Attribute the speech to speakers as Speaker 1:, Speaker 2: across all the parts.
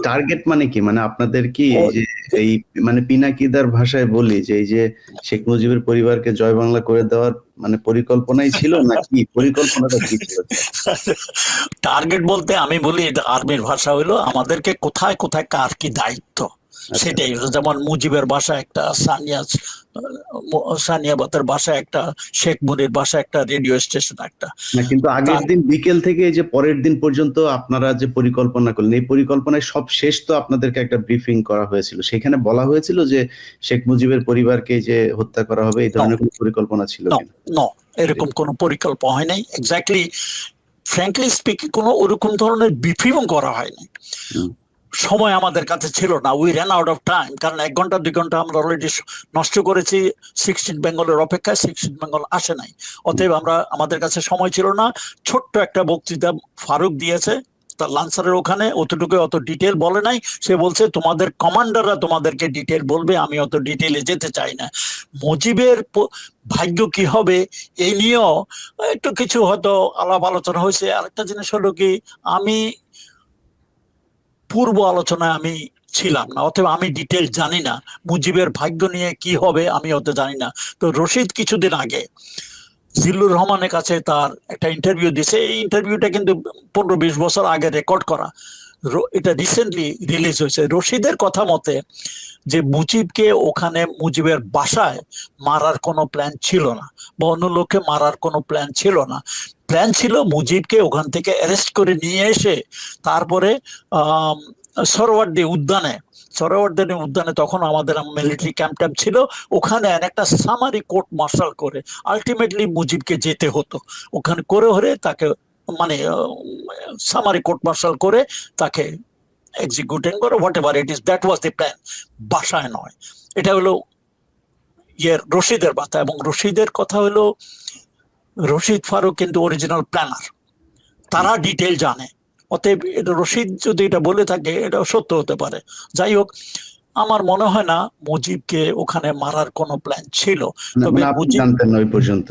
Speaker 1: Target মানে কি, মানে আপনাদের কি
Speaker 2: ও
Speaker 1: এই যে এই মানে পিনাকিদার ভাষায় বলি যে এই যে শেখ মুজিবের পরিবারকে জয় বাংলা করে দেওয়ার মানে পরিকল্পনাই ছিল নাকি, পরিকল্পনাটা কি ছিল?
Speaker 2: টার্গেট বলতে আমি বলি এটা আর্মির ভাষা হইলো আমাদেরকে কোথায় কোথায় কার কি দায়িত্ব
Speaker 1: আচ্ছা।
Speaker 2: সেটাই হলো। যেমন মুজিবের বাসা একটা, সানিয়াবাতের বাসা একটা, শেখ মুনির বাসা একটা, রেডিও স্টেশন একটা।
Speaker 1: না কিন্তু আগের দিন বিকেল থেকে এই যে পরের দিন পর্যন্ত আপনারা যে পরিকল্পনা করলেন, এই পরিকল্পনায় সব শেষ তো আপনাদেরকে একটা ব্রিফিং করা হয়েছিল, সেখানে বলা হয়েছিল যে শেখ মুজিবের পরিবারকে যে হত্যা করা হবে, এই ধরনের কোনো পরিকল্পনা ছিল কিনা?
Speaker 2: এরকম কোনো পরিকল্পনা হয় নাই। এক্স্যাক্টলি ফ্র্যাঙ্কলি স্পিকিং কোনো ওরকম ধরনের ব্রিফিংও করা হয়নি। সময় আমাদের কাছে ছিল না, we ran out of time. কারণ 1 ঘন্টা 2 ঘন্টা আমরা অলরেডি নষ্ট করেছি 16 বেঙ্গলের অপেক্ষায়, 16 বেঙ্গল আসে নাই। অতএব আমাদের কাছে সময় ছিল না। ছোট্ট একটা বক্তৃতা ফারুক দিয়েছে তার লান্সারের ওখানে, অতটুকু, অত ডিটেল বলে নাই। সে বলছে তোমাদের কমান্ডাররা তোমাদেরকে ডিটেল বলবে, আমি অত ডিটেলে যেতে চাই না। মুজিবের ভাগ্য কি হবে এই নিয়েও একটু কিছু হয়তো আলাপ আলোচনা হয়েছে। আরেকটা জিনিস হলো কি, আমি পূর্ব আলোচনায় আমি ছিলাম না, অথবা আমি ডিটেল জানি না মুজিবের ভাগ্য নিয়ে কি হবে, আমি অত জানি না। তো রশিদ কিছুদিন আগে জিল্লুর রহমানের কাছে তার একটা ইন্টারভিউ দিছে। এই ইন্টারভিউটা কিন্তু 15-20 বছর আগে রেকর্ড করা, এটা রিসেন্টলি রিলিজ হয়েছে। রশিদের কথা মতে যে মুজিবকে ওখানে মুজিবের বাসায় মারার কোনো প্ল্যান ছিল না, বা অন্য লোককে মারার কোনো প্ল্যান ছিল না। প্ল্যান ছিল মুজিবকে ওখান থেকে অ্যারেস্ট করে নিয়ে এসে তারপরে সরওয়ার্দী উদ্যানে তখন আমাদের মিলিটারি ক্যাম্প ছিল, ওখানে একটা সামারি কোর্ট মার্শাল করে আলটিমেটলি মুজিবকে যেতে হতো ওখানে, করে হরে তাকে মানে সামারি কোর্ট মার্শাল করে তাকে এক্সিকিউটিং করে, what ever it is, that was the plan, বাসায় নয়। এটা হলো রশিদের কথা। এবং রশিদের কথা হলো রশিদ ফারুক কিন্তু অরিজিনাল প্ল্যানার, তারা ডিটেল জানে। অতএব এটা রশিদ যদি এটা বলে থাকে এটা সত্য হতে পারে। যাই হোক, আমার মনে হয় না মুজিবকে ওখানে মারার কোনো প্ল্যান ছিল। তবে মুজিব
Speaker 1: জানতেন না ওই পর্যন্ত?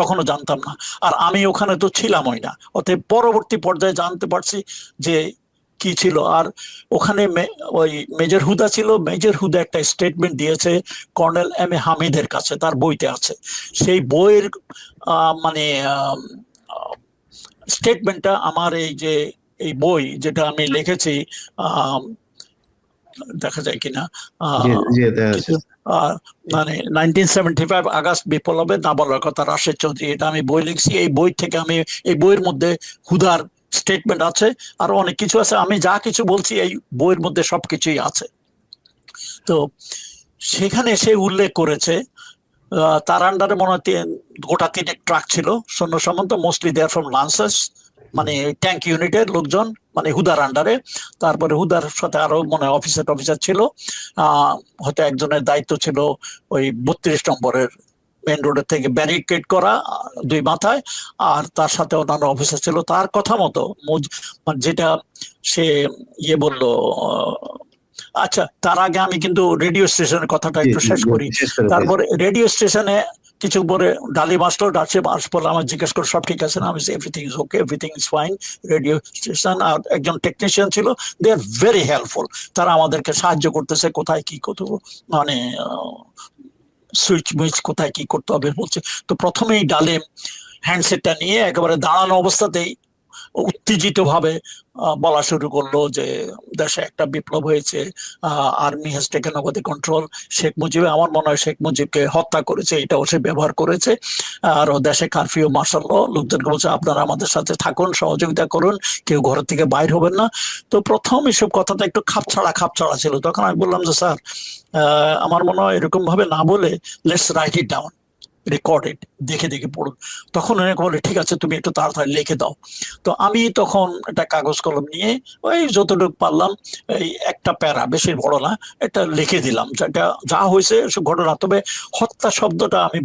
Speaker 2: তখনও জানতাম না, আর আমি ওখানে তো ছিলামই না। অতএব পরবর্তী পর্যায়ে জানতে পারছি যে কি ছিল। আর ওখানে ওই মেজর হুদা ছিল, মেজর হুদা একটা স্টেটমেন্ট দিয়েছে কর্নেল এম এ হামিদের কাছে, তার বইতে আছে। সেই বইয়ের মানে স্টেটমেন্টটা আমার এই বই যেটা আমি লিখেছি, দেখা যায় কিনা, মানে 1975 আগস্ট বিপ্লবে না বলার কথা রাশেদ চৌধুরী, এটা আমি বই লিখছি। এই বই থেকে আমি, এই বইয়ের মধ্যে হুদার স্টেটমেন্ট আছে, আরো অনেক কিছু আছে। আমি যা কিছু বলছি এই বইয়ের মধ্যে সবকিছুই আছে। তো সেখানে সে উল্লেখ করেছে তার আন্ডারে মনে হয় গোটা 3 ট্রাক ছিল সৈন্য সামন্ত, মোস্টলি দেয়ার ফ্রম লান্সার্স, মানে ট্যাঙ্ক ইউনিটের লোকজন, মানে হুদার আন্ডারে। তারপরে হুদার সাথে আরো মনে হয় অফিসার ছিল, হয়তো একজনের দায়িত্ব ছিল ওই 32 নম্বরের মেন রোডের থেকে ব্যারিকেড করা 2 মাথায়, আর তার সাথে অন্যান্য অফিসার ছিল। তার কথা মতো যেটা সে বললো, আচ্ছা তার আগে আমি কিন্তু রেডিও স্টেশনের কথাটা একটু শেষ করি। তারপরে রেডিও স্টেশনে কিছু পরে ডালিম আসলো, আসলে আমার জিজ্ঞেস করে সব ঠিক আছে না, আমি everything is okay, everything is fine. Radio station আর একজন টেকনিশিয়ান ছিল, দে আর ভেরি হেল্পফুল। তারা আমাদেরকে সাহায্য করতেছে, কোথায় কি কত মানে সুইচ মুইচ কোথায় কি করতে হবে বলছে। তো প্রথমেই ডালিম হ্যান্ডসেটটা নিয়ে একেবারে দাঁড়ানো অবস্থাতেই উত্তেজিত ভাবে বলা শুরু করলো যে দেশে একটা বিপ্লব হয়েছে, army has taken over the control. Sheikh Mujib, আমার মনে হয় শেখ মুজিবকে হত্যা করেছে, এটাও সে ব্যবহার করেছে। আর দেশে কারফিউ মার্শাল ল, লোকজনকে বলছে আপনারা আমাদের সাথে থাকুন, সহযোগিতা করুন, কেউ ঘর থেকে বাইর হবেন না। তো প্রথম এসব কথাটা একটু খাপছাড়া ছিল। তখন আমি বললাম যে স্যার, আমার মনে হয় এরকম ভাবে না বলে let's write it down, recorded, দেখে পড়ুন। তখন অনেক বলে ঠিক আছে তুমি একটু তাড়াতাড়ি লিখে দাও। তো আমি তখন একটা কাগজ কলম নিয়ে ওই যতটুকু পারলাম, এই একটা প্যারা, বেশি বড় না, এটা লিখে দিলাম যেটা যা হয়েছে সব ঘটনা। তবে হত্যা শব্দটা আমি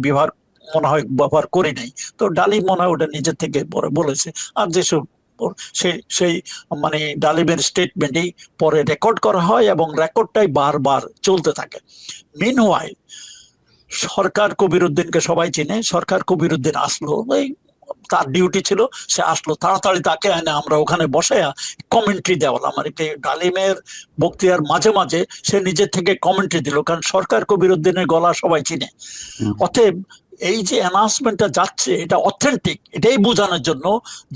Speaker 2: মনে হয় ব্যবহার করি নাই। তো ডালিম মনে হয় ওটা নিজের থেকে পরে বলেছে। আর যেসব সেই মানে ডালিমের স্টেটমেন্টেই পরে রেকর্ড করা হয় এবং রেকর্ডটাই বারবার চলতে থাকে। মিনওয়াইল সরকার কবির উদ্দিনকে সবাই চিনে, সরকার কবির উদ্দিন আসলো, ওই তার ডিউটি ছিল, সে আসলো তাড়াতাড়ি, তাকে এনে আমরা ওখানে বসাইয়া কমেন্ট্রি দেওয়ালাম আর কি। ডালিমের বক্তৃতার মাঝে মাঝে সে নিজের থেকে কমেন্ট্রি দিল, কারণ সরকার কবিরুদ্দিনের গলা সবাই চিনে। অতএব এই যে অ্যানাউন্সমেন্টটা যাচ্ছে এটা অথেন্টিক, এটাই বোঝানোর জন্য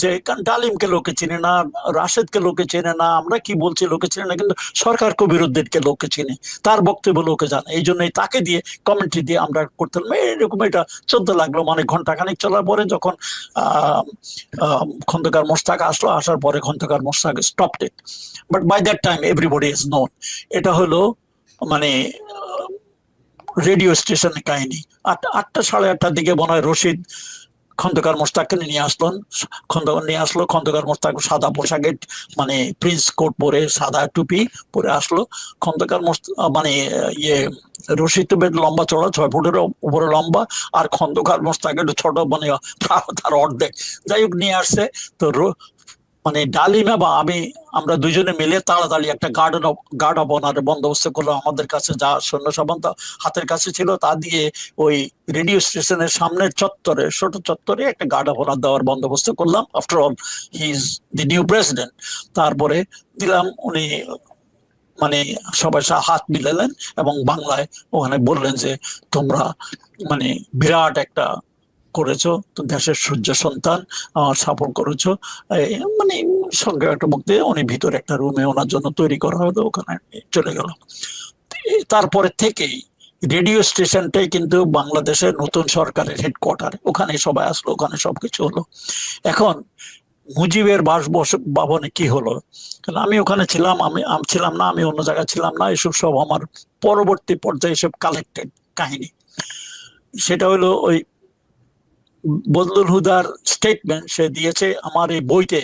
Speaker 2: যে কারণ ডালিমকে লোকে চিনে না, রাশেদকে লোকে চেনে না, আমরা কি বলছি লোকে চিনে না, কিন্তু সরকার কবিরুদ্দিনকে লোকে চিনে, তার বক্তব্য লোকে জানে, এই জন্যই তাকে দিয়ে কমেন্ট্রি দিয়ে আমরা করতাম এরকম। এটা চলতে লাগলো, মানে ঘন্টাখানিক চলার পরে যখন খন্দকার মোশতাক আসলো, আসার পরে Khondaker Mostaq stopped it, but by that time everybody is known. এটা হলো মানে রেডিও স্টেশনের কাহিনী। 8টা সাড়ে 8টার দিকে মনে হয় রশিদ খন্দকার মোশতাককে নিয়ে আসলেন, খন্দকার মোশতাক সাদা পোশাকে, মানে প্রিন্স কোট পরে সাদা টুপি পরে আসলো। খন্দকার মানে ইয়ে রশিদ তো বেশ লম্বা চড়া, 6 ফুটের উপরে লম্বা, আর খন্দকার মোশতাক একটু ছোট, মানে তার অর্ধেক। যাই হোক নিয়ে আসছে। তো মানে ডালিমা বা আমরা দুজনে মিলে তাড়াতাড়ি একটা গার্ড অব অনারের বন্দোবস্ত করলাম। আমাদের কাছে যা সৈন্য সামন্ত হাতের কাছে ছিল তা দিয়ে ওই রেডিও স্টেশনের সামনের চত্বরে, ছোট চত্বরে একটা গার্ড অব অনার দেওয়ার বন্দোবস্ত করলাম। After all he is the new president. তারপরে দিলাম, উনি মানে সবাই হাত মিলালেন এবং বাংলায় ওখানে বললেন যে তোমরা মানে বিরাট একটা করেছো, তো দেশের সূর্য সন্তান, আমার সাপোর্ট করেছো, মানে সঙ্গে একটা বক্তৃতা। উনি ভিতরে একটা রুমে ওনার জন্য তৈরি করা হলো, ওখানে চলে গেল। তারপরে থেকেই রেডিও স্টেশনটাই কিন্তু বাংলাদেশের নতুন সরকারের হেডকোয়ার্টার, ওখানে সবাই আসলো, ওখানে সবকিছু হলো। এখন মুজিবের বাসভবনে কি হলো, কারণ আমি ওখানে ছিলাম, আমি ছিলাম না, আমি অন্য জায়গায় ছিলাম না, এসব সব আমার পরবর্তী পর্যায়ে সব কালেক্টেড কাহিনী। সেটা হলো ওই বদলুল হুদার স্টেটমেন্ট সে দিয়েছে আমার এই বইতে,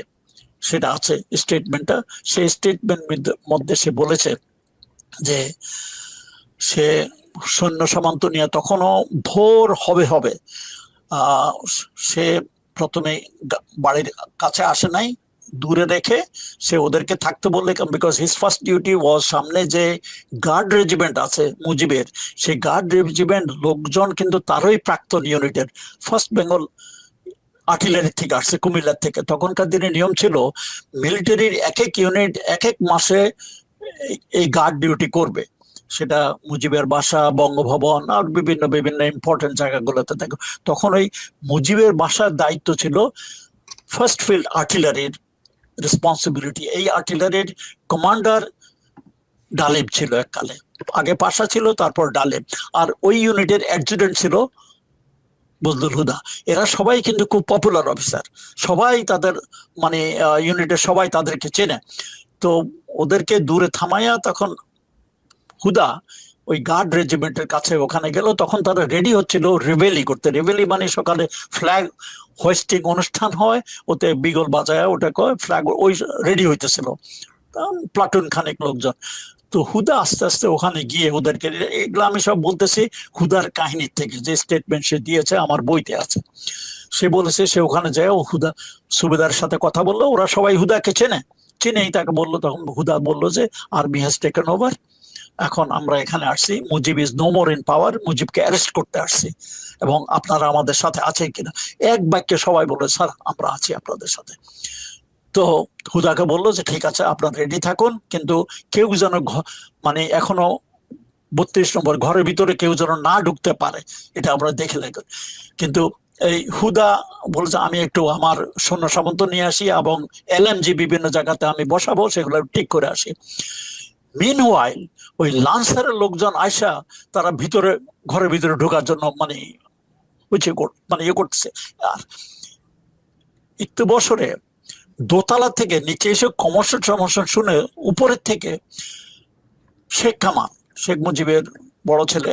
Speaker 2: সেটা আছে স্টেটমেন্টটা। সেই স্টেটমেন্ট মধ্যে সে বলেছে যে সে সৈন্য সামন্ত নিয়ে তখনও ভোর হবে সে প্রথমে বাড়ির কাছে আসে নাই, দূরে রেখে সে ওদেরকে থাকতে বললে, বিকজ হিজ ফার্স্ট ডিউটি ওয়াজ সামনে যে গার্ড রেজিমেন্ট আছে মুজিবের, সেই গার্ড রেজিমেন্ট লোকজন কিন্তু তারই প্রাক্তন ইউনিটের, ফার্স্ট বেঙ্গল আর্টিলারি থেকে আসছে, কুমিল্লার থেকে। তখনকার দিনে নিয়ম ছিল মিলিটারির এক এক ইউনিট এক এক মাসে এই গার্ড ডিউটি করবে। সেটা মুজিবের বাসা, বঙ্গভবন আর বিভিন্ন বিভিন্ন ইম্পর্টেন্ট জায়গাগুলোতে থাকে। তখন ওই মুজিবের বাসার দায়িত্ব ছিল ফার্স্ট ফিল্ড আর্টিলারির রেসপন্সিবিলিটি। এই আর্টিলারির কমান্ডার ডালিম ছিল এককালে, আগে পাশা ছিল, তারপর ডালিম। আর ওই ইউনিটের অ্যাডজুটেন্ট ছিল বজলুল হুদা। এরা সবাই কিন্তু খুব পপুলার অফিসার, সবাই তাদের মানে ইউনিটের সবাই তাদেরকে চেনে। তো ওদেরকে দূরে থামাইয়া তখন হুদা ওই গার্ড রেজিমেন্টের কাছে ওখানে গেল। তখন তারা রেডি হচ্ছিল রেভেলি করতে। রেভেলি মানে সকালে ফ্ল্যাগ হোয়েস্টিং অনুষ্ঠান হয়, ওতে বিগল বাজায় ওটা কয় ফ্ল্যাগ, ওই রেডি হইতেছিল প্লাটুন খানিক লোকজন। তো হুদা আস্তে আস্তে ওখানে গিয়ে ওদেরকে, এগুলো আমি সব বলতেছি হুদার কাহিনীর থেকে, যে স্টেটমেন্ট সে দিয়েছে আমার বইতে আছে। সে বলেছে সে ওখানে যায়, ও হুদা সুবেদার সাথে কথা বললো, ওরা সবাই হুদাকে চিনেই তাকে বললো। তখন হুদা বললো যে আর্মি হ্যাজ টেকেন ওভার, এখন আমরা এখানে আসছি, Mujib is no more in power, মুজিবকে অ্যারেস্ট করতে আসছি, এবং আপনারা আমাদের সাথে আছেন কিনা। এক বাক্যে সবাই বললো স্যার আমরা আছি আপনাদের সাথে। তো হুদাকে বললো যে ঠিক আছে আপনারা রেডি থাকুন, কিন্তু কেউ যেন মানে এখনো 32 নম্বর ঘরের ভিতরে কেউ যেন না ঢুকতে পারে, এটা আমরা দেখে লাগবে। কিন্তু এই হুদা বলছে আমি একটু আমার সৈন্য সামন্ত নিয়ে আসি এবং এলএমজি বিভিন্ন জায়গাতে আমি বসাবো, সেগুলো ঠিক করে আসি। মিনওয়াইল ওই লান্সারের লোকজন আয়সা তারা ভিতরে ঘরের ভিতরে ঢোকার জন্য মানে ইয়ে করতেছে। আর একটু বছরে দোতলা থেকে নিচে এসে কমর্শন সমর্শন শুনে উপরের থেকে শেখ কামাল, শেখ মুজিবের বড় ছেলে,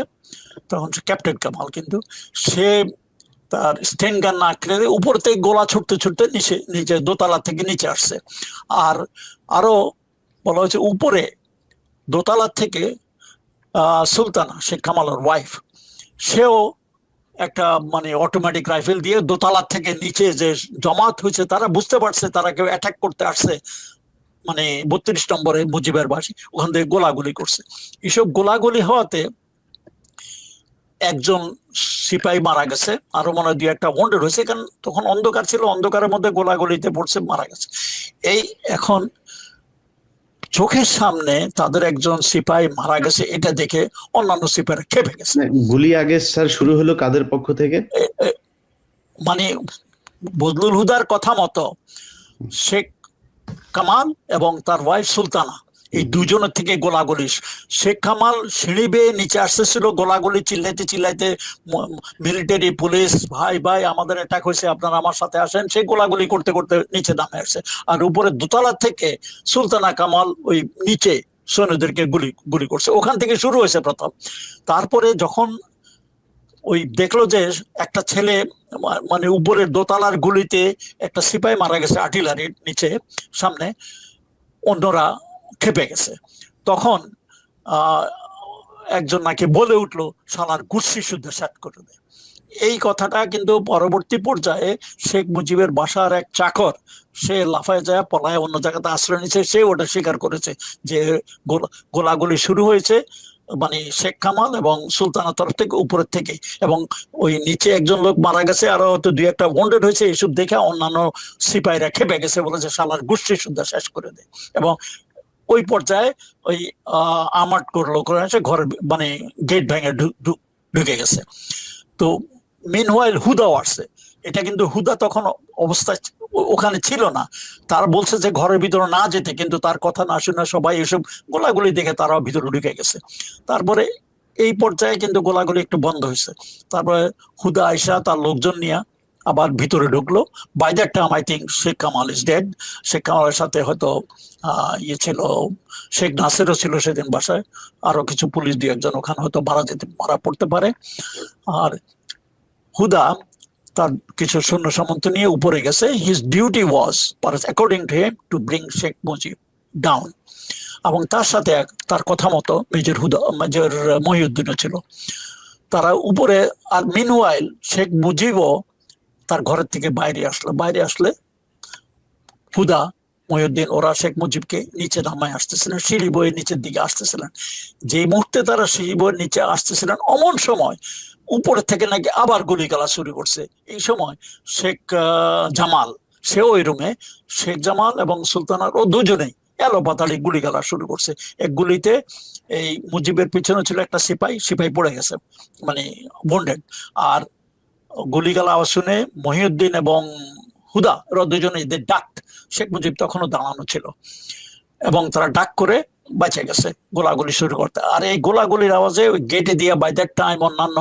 Speaker 2: তখন ক্যাপ্টেন কামাল, কিন্তু সে তার স্টেন গান না কেড়ে উপর থেকে গোলা ছুটতে ছুটতে নিচে দোতলা থেকে নিচে আসছে। আর আরো বলা হয়েছে উপরে দোতলা থেকে সুলতানা শেখ কামালের ওয়াইফ, সেও একটা মানে অটোমেটিক রাইফেল দিয়ে দোতলা থেকে নিচে যে জমাত হয়েছে তারা বুঝতে পারছে তারা কেউ অ্যাটাক করতে আসছে, মানে 32 নম্বরে মুজিবের বাসী, ওখান থেকে গোলাগুলি করছে। এসব গোলাগুলি হওয়াতে একজন সিপাহী মারা গেছে, আরো মনে হয় দুই একটা ওয়ান্ডেড হয়েছে, কারণ তখন অন্ধকার ছিল, অন্ধকারের মধ্যে গোলাগুলিতে পড়ছে, মারা গেছে। এই এখন চোখের সামনে তাদের একজন সিপাহী মারা গেছে, এটা দেখে অন্যান্য সিপাহীরা খেপে গেছে।
Speaker 1: গুলি আগে স্যার শুরু হলো কাদের পক্ষ থেকে?
Speaker 2: মানে বজলুল হুদার কথা মতো শেখ কামাল এবং তার ওয়াইফ সুলতানা, এই দুজনের থেকে গোলাগুলি। শেখ কামাল সিঁড়ি বেয়ে নিচে আসতেছিল, গোলাগুলি চিল্লাইতে চিল্লাইতে, মিলিটারি পুলিশ ভাই ভাই আমাদের অ্যাটাক হয়েছে, আপনারা আমার সাথে আসেন, সে গোলাগুলি করতে করতে নিচে নামে আসছে। আর উপরে দোতলা থেকে সুলতানা কামাল ওই নিচে সৈন্যদেরকে গুলি গুলি করছে, ওখান থেকে শুরু হয়েছে প্রথম। তারপরে যখন ওই দেখলো যে একটা ছেলে মানে উপরের দোতলার গুলিতে একটা সিপাহী মারা গেছে আর্টিলারির নিচে সামনে, অন্যরা খেপে গেছে। তখন একজন নাকি বলে উঠলো, শালার গুচ্ছি শুদ্ধ সেট করে দেয়। এই কথাটা কিন্তু পরবর্তী পর্যায়ে শেখ মুজিবের বাসার এক চাকর, সে লাফায় যায় পলায় অন্য জায়গাতে আশ্রয় নিচ্ছে, সে ওটা স্বীকার করেছে যে গোলাগুলি শুরু হয়েছে মানে শেখ কামাল এবং সুলতানার তরফ থেকে, উপরের থেকে, এবং ওই নিচে একজন লোক মারা গেছে, আরো হয়তো দুই একটা ওয়ান্ডেড হয়েছে। এইসব দেখে অন্যান্য সিপাহীরা খেপে গেছে, বলেছে শালার গোষ্ঠী শুদ্ধ শেষ করে দেয়। এবং ওই পর্যায়ে ওই আমাট করলো, করে এসে ঘরে মানে গেট ভেঙে ঢুকে গেছে। তো মিনওয়াইল হুদাও আসছে। এটা কিন্তু হুদা তখন অবস্থায় ওখানে ছিল না, তারা বলছে যে ঘরের ভিতরে না যেতে, কিন্তু তার কথা না শুনে সবাই এসব গোলাগুলি দেখে তারাও ভিতরে ঢুকে গেছে। তারপরে এই পর্যায়ে কিন্তু গোলাগুলি একটু বন্ধ হয়েছে। তারপরে হুদা আয়সা তার লোকজন নিয়ে আবার ভিতরে ঢুকলো। By that time I think Sheikh Kamal is dead. Sheikh কামালের সাথে হয়তো ইয়ে ছিল, শেখ নাসেরও ছিল সেদিন বাসায়, আরো কিছু পুলিশ দুই একজন ওখানে হয়তো মারা পড়তে পারে। আর হুদা তার কিছু সৈন্য সামন্ত নিয়ে উপরে গেছে। His duty was according to him to bring Sheikh Mujib down, এবং তার সাথে তার কথা মতো মেজর মহিউদ্দিনও ছিল, তারা উপরে। আর মিনওয়াইল শেখ মুজিবও তার ঘরের থেকে বাইরে আসলে হুদা, মহিউদ্দিন ওরা শেখ মুজিবকে নিচে নামায় আসতেছিলেন, সিঁড়ি বয়ে নিচের দিকে আসতেছিলেন। যে মুহূর্তে তারা সিঁড়ি বয়ে নিচে আসতেছিলেন, অমন সময় উপরে থেকে নাকি আবার গুলি গালা শুরু করছে। এই সময় শেখ জামাল, সেও ওই রুমে, শেখ জামাল এবং সুলতানার ও দুজনেই এলো পাতাড়ি গুলি গালা শুরু করছে। এক গুলিতে এই মুজিবের পিছনে ছিল একটা সিপাহী পড়ে গেছে, মানে বন্ডেড। আর গুলিগালা আওয়াজ শুনে মহিউদ্দিন এবং হুদা ওরা দুজনেই ডাক, শেখ মুজিব তখনও দাঁড়ানো ছিল, এবং তারা ডাক করে বেঁচে গেছে গোলাগুলি শুরু করতে। আর এই গোলাগুলির আওয়াজে ওই গেটে দিয়ে বাই দ্যাট টাইম অন্যান্য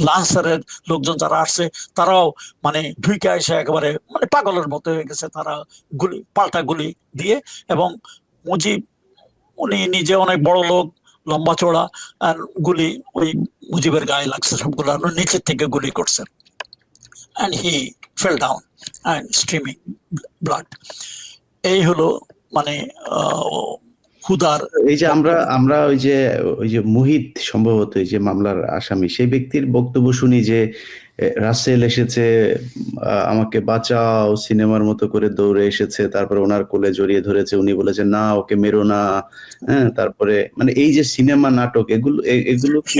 Speaker 2: লান্সারের লোকজন যারা আসছে, তারাও মানে ঢুকে এসে একেবারে মানে পাগলের মতো হয়ে গেছে, তারা পাল্টা গুলি দিয়ে। এবং মুজিব উনি নিজে অনেক বড় লোক, লম্বা চড়া, আর গুলি ওই মুজিবের গায়ে লাগছে সবগুলো, নিচের থেকে গুলি করছে, and he fell down and streaming blood. এই হলো মানে হুদার।
Speaker 1: এই যে আমরা ওই যে মুহিত সম্ভবত এই যে মামলার আসামি, সেই ব্যক্তির বক্তব্য শুনি যে রাসেল এসেছে, আমাকে বাঁচাও, সিনেমার মতো করে দৌড়ে এসেছে, তারপরে ওনার কোলে জড়িয়ে ধরেছে, উনি বলেছে না ওকে মেরো না। হ্যাঁ, তারপরে মানে এই যে সিনেমা নাটক, এগুলো কি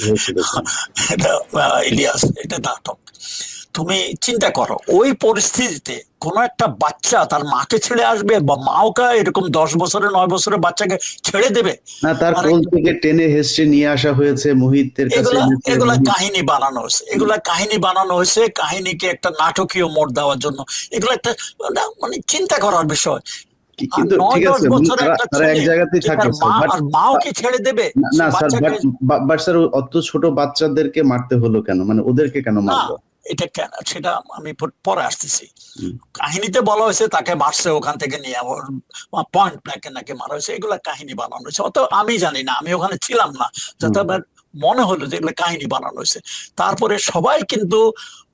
Speaker 1: হয়েছিল?
Speaker 2: ইলিয়াস, এটা নাটক। তুমি চিন্তা করো ওই পরিস্থিতিতে কোন একটা বাচ্চা তার মাকে ছেড়ে আসবে, বা মাওকা এরকম 10 বছরের 9 বছরের বাচ্চাকে ছেড়ে দেবে?
Speaker 1: না, তার কোল থেকে টেনে হেসড়ে নিয়ে আসা হয়েছে মুহিতের কাছে।
Speaker 2: এগুলা কাহিনী বানানো হয়েছে, কাহিনীকে একটা নাটকীয় মোড় দেওয়ার জন্য। এগুলো একটা মানে চিন্তা করার বিষয়।
Speaker 1: কিন্তু ঠিক আছে, তারা এক জায়গাতেই থাকে
Speaker 2: আর মাও কি ছেড়ে দেবে?
Speaker 1: না স্যার, বাট স্যার অত ছোট বাচ্চাদেরকে মারতে হলো কেন, মানে ওদেরকে কেন মারলো?
Speaker 2: এটা কেন সেটা আমি পরে আসতেছি। কাহিনীতে বলা হয়েছে তাকে মারছে, ওখান থেকে নিয়ে পয়েন্ট ব্ল্যাঙ্কে নাকি মারা হয়েছে, এগুলা কাহিনী বানানো হয়েছে। অত আমি জানি না, আমি ওখানে ছিলাম না, যাতে আমার মনে হলো যে এগুলো কাহিনী বানানো হয়েছে। তারপরে সবাই কিন্তু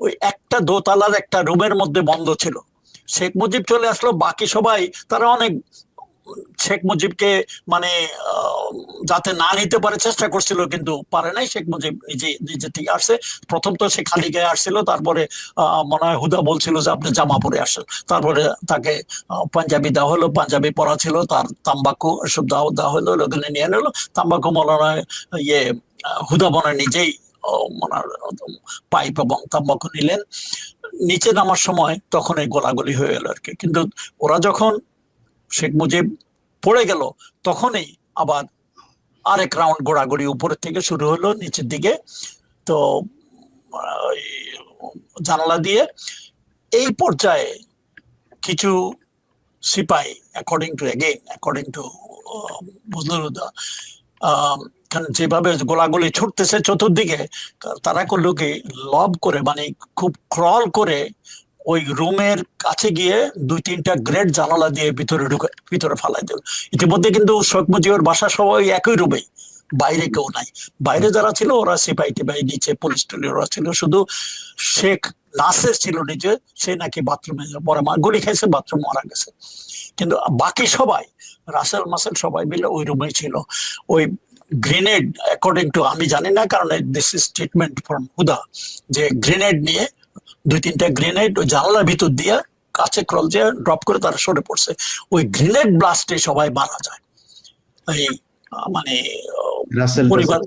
Speaker 2: ওই একটা দোতলার একটা রুমের মধ্যে বন্ধ ছিল। শেখ মুজিব চলে আসলো, বাকি সবাই তারা অনেক শেখ মুজিবকে মানে যাতে না নিতে পারে চেষ্টা করছিল, কিন্তু পারে নাই। শেখ মুজিব নিজে থেকে আসছে। প্রথম তো সে খালি গায়ে আসছিল, তারপরে মনে হয় হুদা বলছিল যে আপনি জামা পরে আসেন, তারপরে তাকে পাঞ্জাবি দেওয়া হলো, পাঞ্জাবি পরা ছিল, তার তাম্বাকু এসব দেওয়া হলো, ওখানে নিয়ে নিলো। তাম্বাকু মনে হয় হুদা মনে নিজেই ওনার পাইপ এবং তাম্বাকু নিলেন। নিচে নামার সময় তখন এই গোলাগুলি হয়ে গেল আর কি। কিন্তু ওরা যখন শেখ মুজিব পড়ে গেল তখনই আবার আরেক রাউন্ড গোড়াগড়ি উপরের থেকে শুরু হলো নিচের দিকে। তো ওই জানালা দিয়ে এই পর্যায়ে কিছু সিপাহী অ্যাকর্ডিং টু বজলুরহুদা যেভাবে গোলাগুলি ছুটতেছে চতুর্দিকে, তারা করলো কি লব করে মানে খুব ক্রল করে ওই রুমের কাছে গিয়ে 2-3টা গ্রেড জানালা দিয়ে ভিতরে ফালাই দিল। ইতিমধ্যে কিন্তু শেখ মুজিবের বাসা সবাই একই রুমেই, বাইরে কেউ নাই। বাইরে যারা ছিল ওরা সিপাহী টিপাহী, নিচে পুলিশ টুলি ওরা ছিল, শুধু শেখ নাসের ছিল নিচে, সে নাকি বাথরুমে পরে গুলি খাইছে, বাথরুম মারা গেছে। কিন্তু বাকি সবাই রাসেল মাসেল সবাই মিলে ওই রুমেই ছিল। ওই গ্রেনেড অ্যাকর্ডিং টু, আমি জানি না কারণ দিস ইজ স্টেটমেন্ট ফ্রম হুদা, যে গ্রেনেড নিয়ে 2-3টা গ্রেনেড ওই জানালার ভিতর দিয়ে কাছে ক্রল দিয়ে ড্রপ করে তারা সরে পড়ছে। ওই গ্রেনেড ব্লাস্টে সবাই মারা যায়। এই মানে পরিবার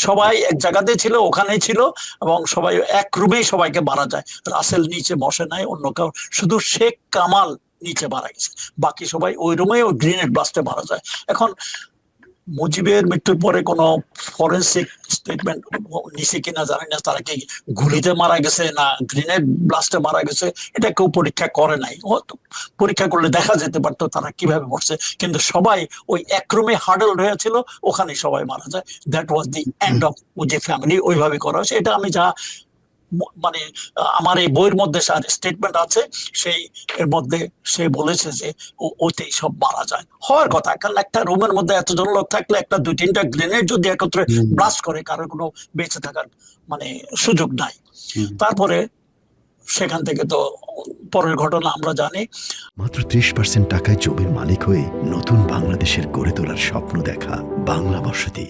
Speaker 2: সবাই এক জায়গাতে ছিল, ওখানেই ছিল, এবং সবাই এক রুমেই সবাইকে মারা যায়। রাসেল নিচে বসে নাই, অন্য কেউ, শুধু শেখ কামাল নিচে মারা গেছে, বাকি সবাই ওই রুমে ওই গ্রেনেড ব্লাস্টে মারা যায়। এখন মুজিবের মৃত্যুর পরে কোনো ফরেন্সিক স্টেটমেন্ট নিছে কিনা জানি না, তারা কি গুলিতে মারা গেছে না গ্রেনেড ব্লাস্টে মারা গেছে, এটা কেউ পরীক্ষা করে নাই। পরীক্ষা করলে দেখা যেতে পারতো তারা কিভাবে মরছে। কিন্তু সবাই ওই এক রুমে হার্ডল হয়েছিল, ওখানে সবাই মারা যায়। That was the end of Mujib family. ওইভাবে করা হয়েছে। এটা আমি যা মানে আমার এই বইয়ের মধ্যে স্টেটমেন্ট আছে, সেই এর মধ্যে সে বলেছে যে ওতেই সব মারা যায়। হওয়ার কথা, কারণ একটা রুমের মধ্যে এতজন লোক থাকলে একটা 2-3টা গ্রেনেড যদি একত্রে ব্লাস্ট করে, কারোর কোনো বেঁচে থাকার মানে সুযোগ নাই। তারপরে সেখান থেকে তো পরের ঘটনা আমরা জানি।
Speaker 3: মাত্র 30% টাকায় জমির মালিক হয়ে নতুন বাংলাদেশের গড়ে তোলার স্বপ্ন দেখা বাংলা বসতি।